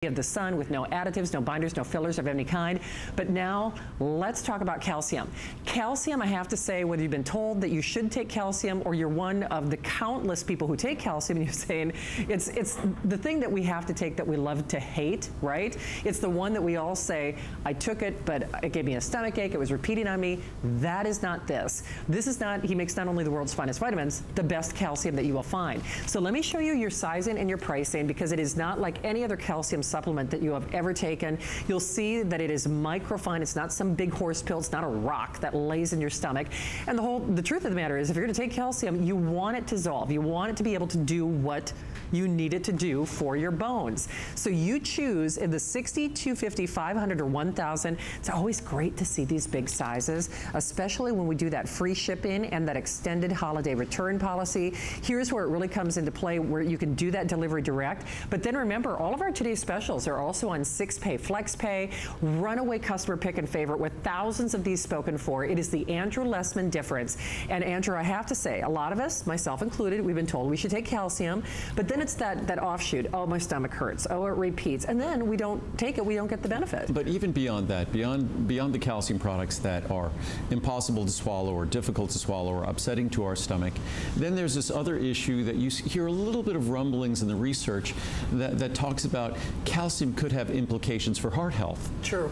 of the sun with no additives, no binders, no fillers of any kind. But now let's talk about calcium. Calcium, I have to say, whether you've been told that you should take calcium or you're one of the countless people who take calcium and you're saying it's the thing that we have to take that we love to hate, right? It's the one that we all say, I took it, but it gave me a stomach ache, it was repeating on me. That is not this. This is not, he makes not only the world's finest vitamins, the best calcium that you will find. So let me show you your sizing and your pricing, because it is not like any other calcium supplement that you have ever taken. You'll see that it is microfine. It's not some big horse pill. It's not a rock that lays in your stomach. And the truth of the matter is, if you're going to take calcium, you want it to dissolve. You want it to be able to do what you need it to do for your bones. So you choose in the 60, 250, 500, or 1,000. It's always great to see these big sizes, especially when we do that free shipping and that extended holiday return policy. Here's where it really comes into play, where you can do that delivery direct. But then remember, all of our today's specials are also on 6-pay, flex pay, runaway customer pick and favorite with thousands of these spoken for. It is the Andrew Lessman difference. And Andrew, I have to say, a lot of us, myself included, we've been told we should take calcium, but then it's that offshoot. Oh, my stomach hurts. Oh, it repeats. And then we don't take it, we don't get the benefit. But even beyond that, beyond the calcium products that are impossible to swallow or difficult to swallow or upsetting to our stomach, then there's this other issue that you hear a little bit of rumblings in the research that talks about calcium could have implications for heart health. True.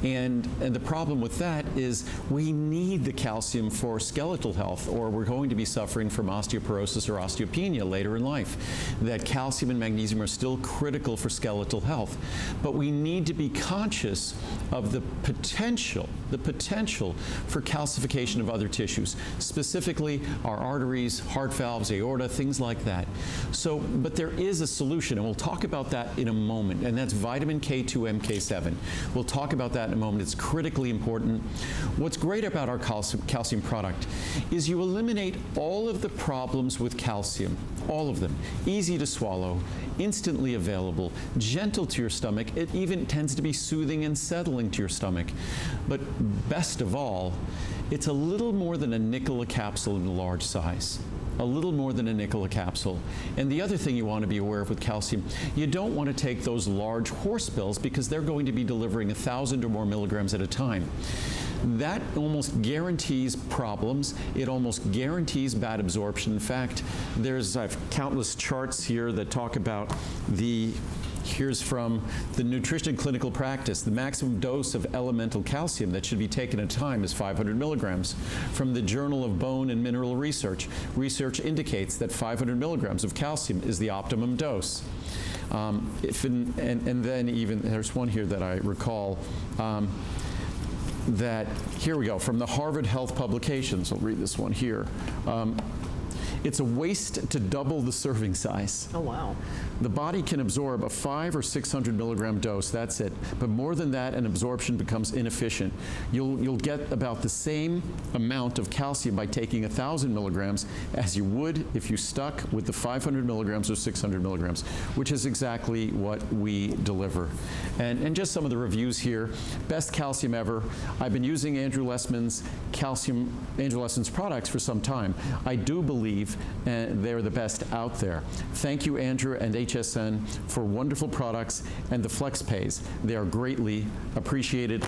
And the problem with that is we need the calcium for skeletal health, or we're going to be suffering from osteoporosis or osteopenia later in life. That calcium and magnesium are still critical for skeletal health. But we need to be conscious of the potential for calcification of other tissues, specifically our arteries, heart valves, aorta, things like that. So, but there is a solution, and we'll talk about that in a moment, and that's vitamin K2 MK7. We'll talk about that in a moment. It's critically important. What's great about our calcium product is you eliminate all of the problems with calcium, all of them. Easy to swallow, instantly available, gentle to your stomach. It even tends to be soothing and settling to your stomach. But best of all, it's a little more than a nickel a capsule in a large size. A little more than a nickel a capsule. And the other thing you want to be aware of with calcium, you don't want to take those large horse pills, because they're going to be delivering 1,000 or more milligrams at a time. That almost guarantees problems. It almost guarantees bad absorption. In fact, I have countless charts here that talk about here's from the Nutrition and Clinical Practice. The maximum dose of elemental calcium that should be taken at a time is 500 milligrams. From the Journal of Bone and Mineral Research, research indicates that 500 milligrams of calcium is the optimum dose. And then even, there's one here that I recall, that, here we go, from the Harvard Health Publications, I'll read this one here. It's a waste to double the serving size. Oh, wow. The body can absorb a 500 or 600 milligram dose, that's it. But more than that, an absorption becomes inefficient. You'll get about the same amount of calcium by taking 1,000 milligrams as you would if you stuck with the 500 milligrams or 600 milligrams, which is exactly what we deliver. And just some of the reviews here. Best calcium ever. I've been using Andrew Lessman's products for some time. I do believe they're the best out there. Thank you, Andrew and HSN, for wonderful products and the flex pays. They are greatly appreciated.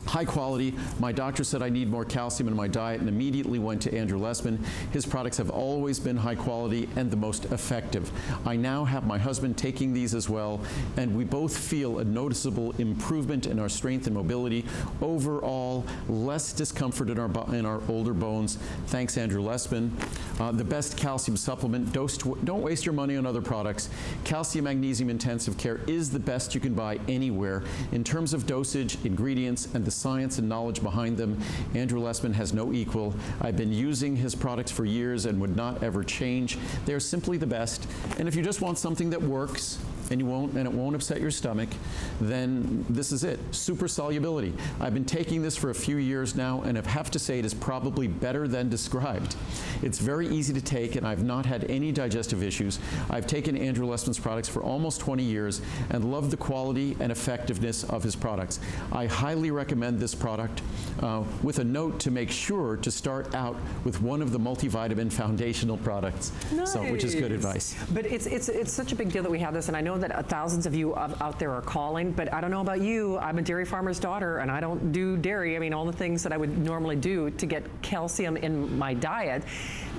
High quality. My doctor said I need more calcium in my diet and immediately went to Andrew Lessman. His products have always been high quality and the most effective. I now have my husband taking these as well, and we both feel a noticeable improvement in our strength and mobility. Overall, less discomfort in our older bones. Thanks, Andrew Lessman. The best calcium supplement. Don't waste your money on other products. Calcium Magnesium Intensive Care is the best you can buy anywhere. In terms of dosage, ingredients, and the science and knowledge behind them, Andrew Lessman has no equal. I've been using his products for years and would not ever change. They're simply the best. And if you just want something that works, and it won't upset your stomach, then this is it. Super solubility. I've been taking this for a few years now, and I have to say it is probably better than described. It's very easy to take, and I've not had any digestive issues. I've taken Andrew Lessman's products for almost 20 years and love the quality and effectiveness of his products. I highly recommend this product, with a note to make sure to start out with one of the multivitamin foundational products. Nice. So, which is good advice. But it's such a big deal that we have this, and I know that thousands of you out there are calling, but I don't know about you. I'm a dairy farmer's daughter, and I don't do dairy. I mean, all the things that I would normally do to get calcium in my diet,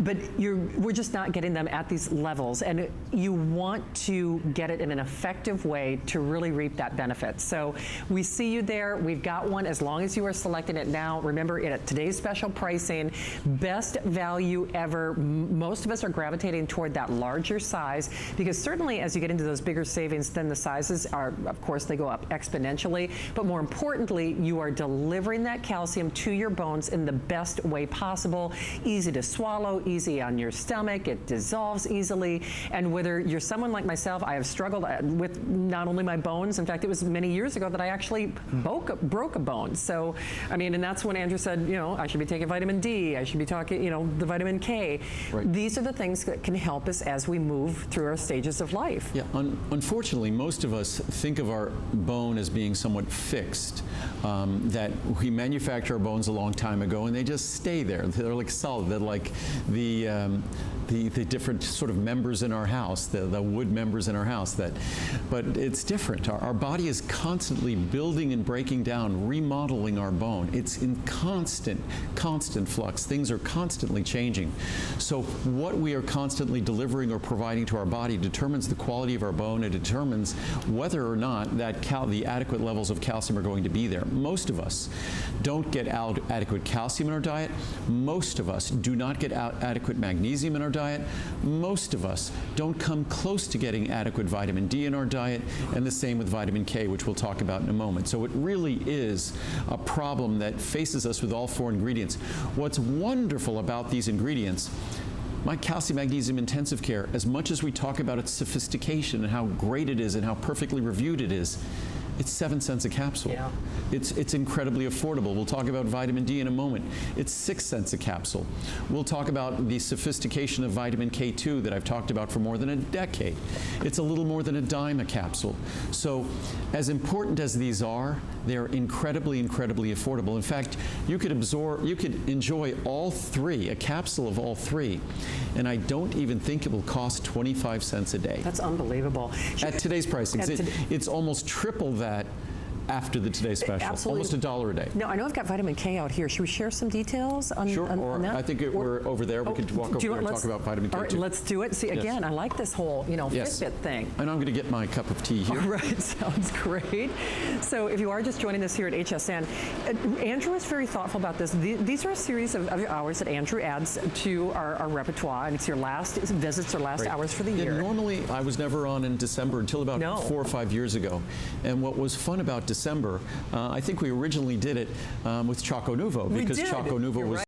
but we're just not getting them at these levels, and you want to get it in an effective way to really reap that benefit. So we see you there. We've got one as long as you are selecting it now. Remember, at today's special pricing, best value ever. Most of us are gravitating toward that larger size because certainly as you get into those bigger savings, then the sizes are, of course, they go up exponentially. But more importantly, you are delivering that calcium to your bones in the best way possible. Easy to swallow, easy on your stomach. It dissolves easily. And whether you're someone like myself, I have struggled with not only my bones. In fact, it was many years ago that I actually broke a bone. So, I mean, and that's when Andrew said, you know, I should be taking vitamin D. I should be talking, you know, the vitamin K. Right. These are the things that can help us as we move through our stages of life. Yeah, unfortunately, most of us think of our bone as being somewhat fixed, that we manufacture our bones a long time ago and they just stay there. They're like solid. They're like the different sort of members in our house, the wood members in our house. But it's different. Our body is constantly building and breaking down, remodeling our bone. It's in constant flux. Things are constantly changing. So what we are constantly delivering or providing to our body determines the quality of our bone. It determines whether or not the adequate levels of calcium are going to be there. Most of us don't get adequate calcium in our diet. Most of us do not get adequate magnesium in our diet. Most of us don't come close to getting adequate vitamin D in our diet, and the same with vitamin K, which we'll talk about in a moment. So it really is a problem that faces us with all four ingredients. What's wonderful about these ingredients, my Calcium Magnesium Intensive Care, as much as we talk about its sophistication and how great it is and how perfectly reviewed it is, it's 7 cents a capsule. Yeah. It's incredibly affordable. We'll talk about vitamin D in a moment. It's 6 cents a capsule. We'll talk about the sophistication of vitamin K2 that I've talked about for more than a decade. It's a little more than a dime a capsule. So as important as these are, they're incredibly affordable. In fact, you could enjoy all three, a capsule of all three, and I don't even think it will cost 25 cents a day. That's unbelievable. At today's pricing, it's almost triple that after the Today Special. Absolutely. Almost $1 a day. Now, I know I've got vitamin K out here. Should we share some details on, sure, on that? I think we're over there. We could walk over there and talk about vitamin K. All right, let's do it. See, Yes. Again, I like this whole, Fitbit thing. And I'm going to get my cup of tea here. All right, sounds great. So if you are just joining us here at HSN, Andrew is very thoughtful about this. These are a series of hours that Andrew adds to our repertoire, and it's your last visits or last hours for the year. Yeah, normally, I was never on in December until about 4 or 5 years ago. And what was fun about December, I think we originally did it with Choco Nuvo, because Choco Nuvo was